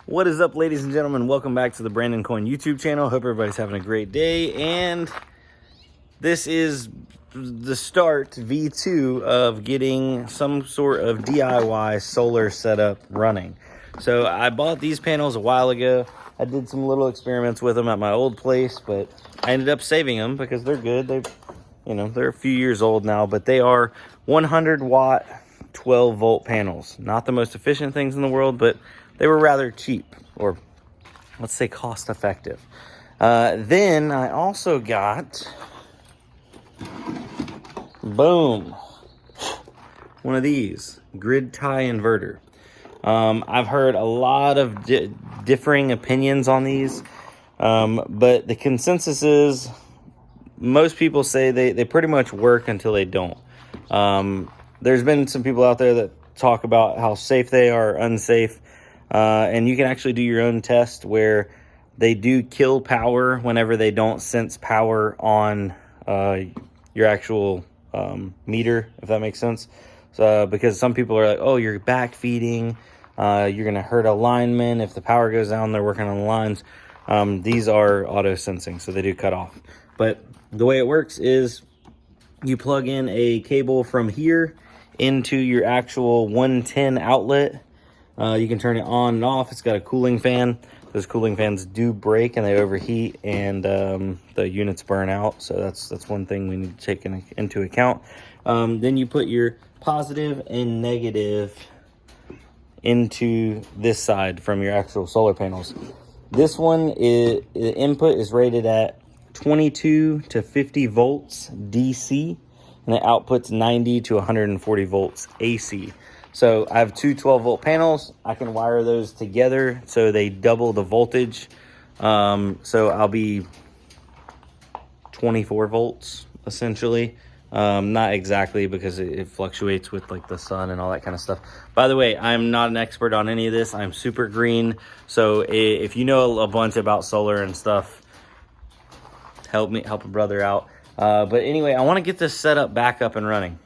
What is up, ladies and gentlemen? Welcome back to the Brandon Coin YouTube channel. Hope everybody's having a great day. And this is the start, V2, of getting some sort of DIY solar setup running. So I bought these panels a while ago. I did some little experiments with them at my old place, but I ended up saving them because they're good. They're a few years old now, but they are 100 watt, 12 volt panels. Not the most efficient things in the world, but they were rather cheap, or let's say cost effective. Then I also got, boom, one of these, grid tie inverter. I've heard a lot of differing opinions on these, but the consensus is most people say they pretty much work until they don't. There's been some people out there that talk about how safe they are, unsafe. And you can actually do your own test where they do kill power whenever they don't sense power on your actual meter, if that makes sense. So, because some people are like, oh, you're back feeding, you're going to hurt a lineman. If the power goes down, they're working on the lines. These are auto sensing, so they do cut off. But the way it works is you plug in a cable from here into your actual 110 outlet. You can turn it on and off. It's got a cooling fan. Those cooling fans do break and they overheat, and the units burn out. So that's one thing we need to take into account. Then you put your positive and negative into this side from your actual solar panels. This one, the input is rated at 22 to 50 volts DC, and the output's 90 to 140 volts AC. So I have two 12 volt panels. I can wire those together so they double the voltage. So I'll be 24 volts essentially. Not exactly, because it fluctuates with like the sun and all that kind of stuff. By the way, I'm not an expert on any of this. I'm super green. So if you know a bunch about solar and stuff, help a brother out. But anyway, I want to get this setup back up and running.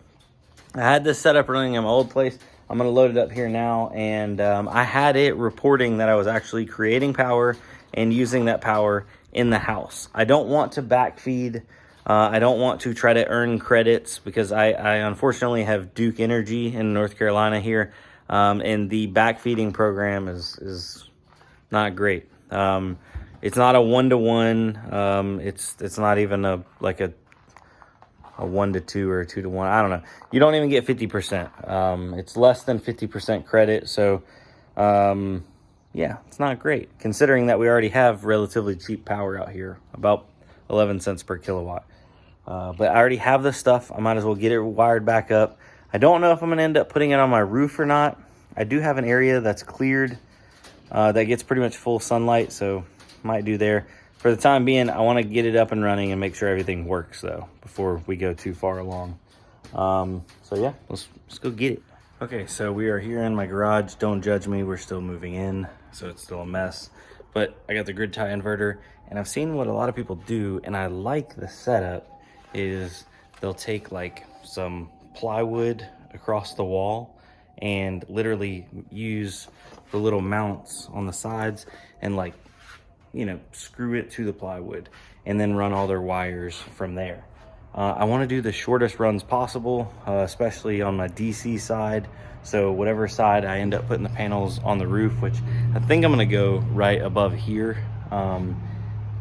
I had this setup running in my old place. I'm going to load it up here now, and I had it reporting that I was actually creating power and using that power in the house. I don't want to backfeed. I don't want to try to earn credits, because I unfortunately have Duke Energy in North Carolina here, and the backfeeding program is not great. It's not a 1-to-1. It's not even a 1-to-2 or a 2-to-1. I don't know. You don't even get 50%. It's less than 50% credit. So, yeah, it's not great, considering that we already have relatively cheap power out here, about 11 cents per kilowatt. But I already have the stuff. I might as well get it wired back up. I don't know if I'm going to end up putting it on my roof or not. I do have an area that's cleared that gets pretty much full sunlight, so might do there. For the time being, I want to get it up and running and make sure everything works, though, before we go too far along. So yeah, let's go get it. Okay, so we are here in my garage. Don't judge me, we're still moving in, so it's still a mess. But I got the grid tie inverter, and I've seen what a lot of people do, and I like the setup, is they'll take like some plywood across the wall and literally use the little mounts on the sides and screw it to the plywood and then run all their wires from there. I want to do the shortest runs possible, especially on my DC side. So whatever side I end up putting the panels on the roof, which I think I'm going to go right above here,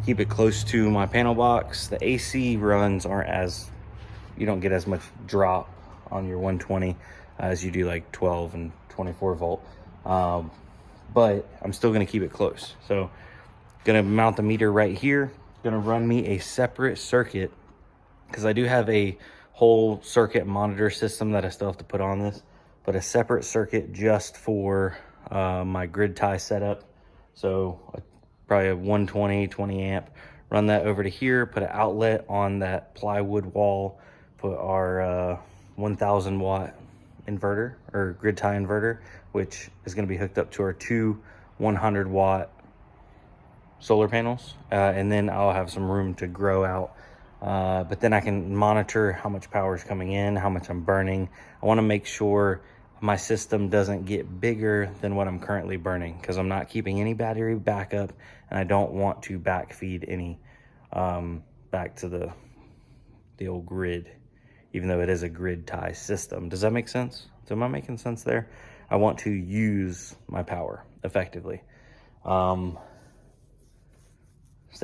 keep it close to my panel box. The AC runs you don't get as much drop on your 120 as you do like 12 and 24 volt. But I'm still going to keep it close. So gonna mount the meter right here. Gonna run me a separate circuit, because I do have a whole circuit monitor system that I still have to put on this, but a separate circuit just for my grid tie setup. So probably a 120, 20 amp, run that over to here, put an outlet on that plywood wall, put our 1000 watt inverter, or grid tie inverter, which is gonna be hooked up to our two 100 watt solar panels, and then I'll have some room to grow out. But then I can monitor how much power is coming in, how much I'm burning. I want to make sure my system doesn't get bigger than what I'm currently burning, because I'm not keeping any battery backup, and I don't want to backfeed any back to the old grid, even though it is a grid tie system. Does that make sense? Am I making sense there? I want to use my power effectively. So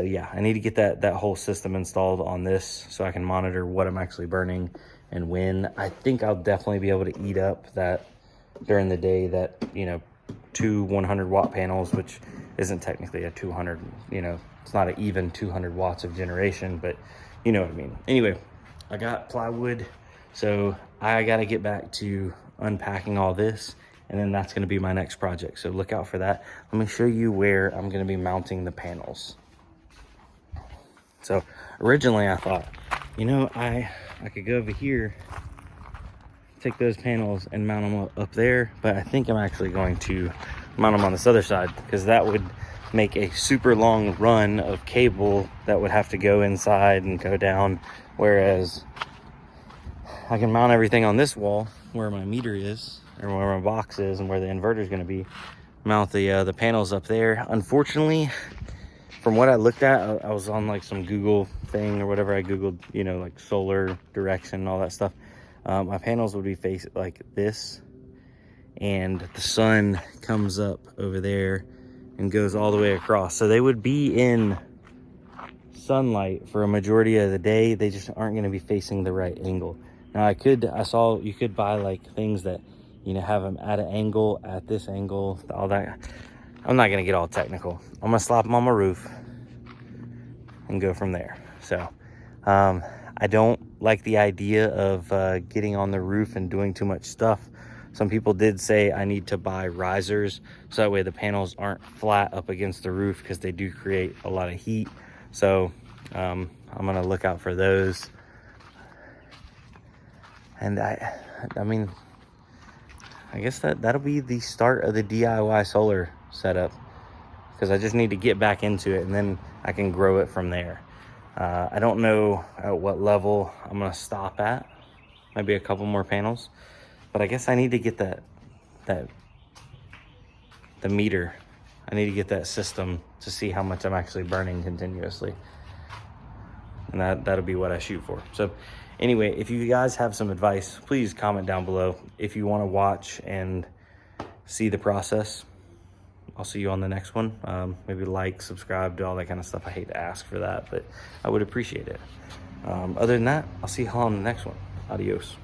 yeah, I need to get that whole system installed on this so I can monitor what I'm actually burning and when. I think I'll definitely be able to eat up that during the day, that, you know, 2 100 watt panels, which isn't technically a 200, you know, it's not an even 200 watts of generation, but you know what I mean. Anyway, I got plywood, so I got to get back to unpacking all this, and then that's going to be my next project. So look out for that. Let me show you where I'm going to be mounting the panels. So originally I thought, you know, I could go over here, take those panels and mount them up there, but I think I'm actually going to mount them on this other side, because that would make a super long run of cable that would have to go inside and go down, whereas I can mount everything on this wall where my meter is, or where my box is, and where the inverter is going to be. Mount the panels up there. Unfortunately, from what I looked at, I was on like some Google thing or whatever. I Googled, you know, like solar direction and all that stuff. My panels would be faced like this, and the sun comes up over there and goes all the way across. So they would be in sunlight for a majority of the day. They just aren't going to be facing the right angle. Now I saw you could buy like things that, you know, have them at an angle, at this angle, all that. I'm not going to get all technical. I'm going to slap them on my roof and go from there. So I don't like the idea of getting on the roof and doing too much stuff. Some people did say I need to buy risers, so that way the panels aren't flat up against the roof, because they do create a lot of heat. So I'm going to look out for those. And I mean, I guess that'll be the start of the DIY solar setup, because I just need to get back into it, and then I can grow it from there. I don't know at what level I'm gonna stop at. Maybe a couple more panels, but I guess I need to get the meter. I need to get that system to see how much I'm actually burning continuously, and that'll be what I shoot for. So anyway, if you guys have some advice, please comment down below. If you want to watch and see the process, I'll see you on the next one. Maybe like, subscribe, do all that kind of stuff. I hate to ask for that, but I would appreciate it. Other than that, I'll see you all on the next one. Adios.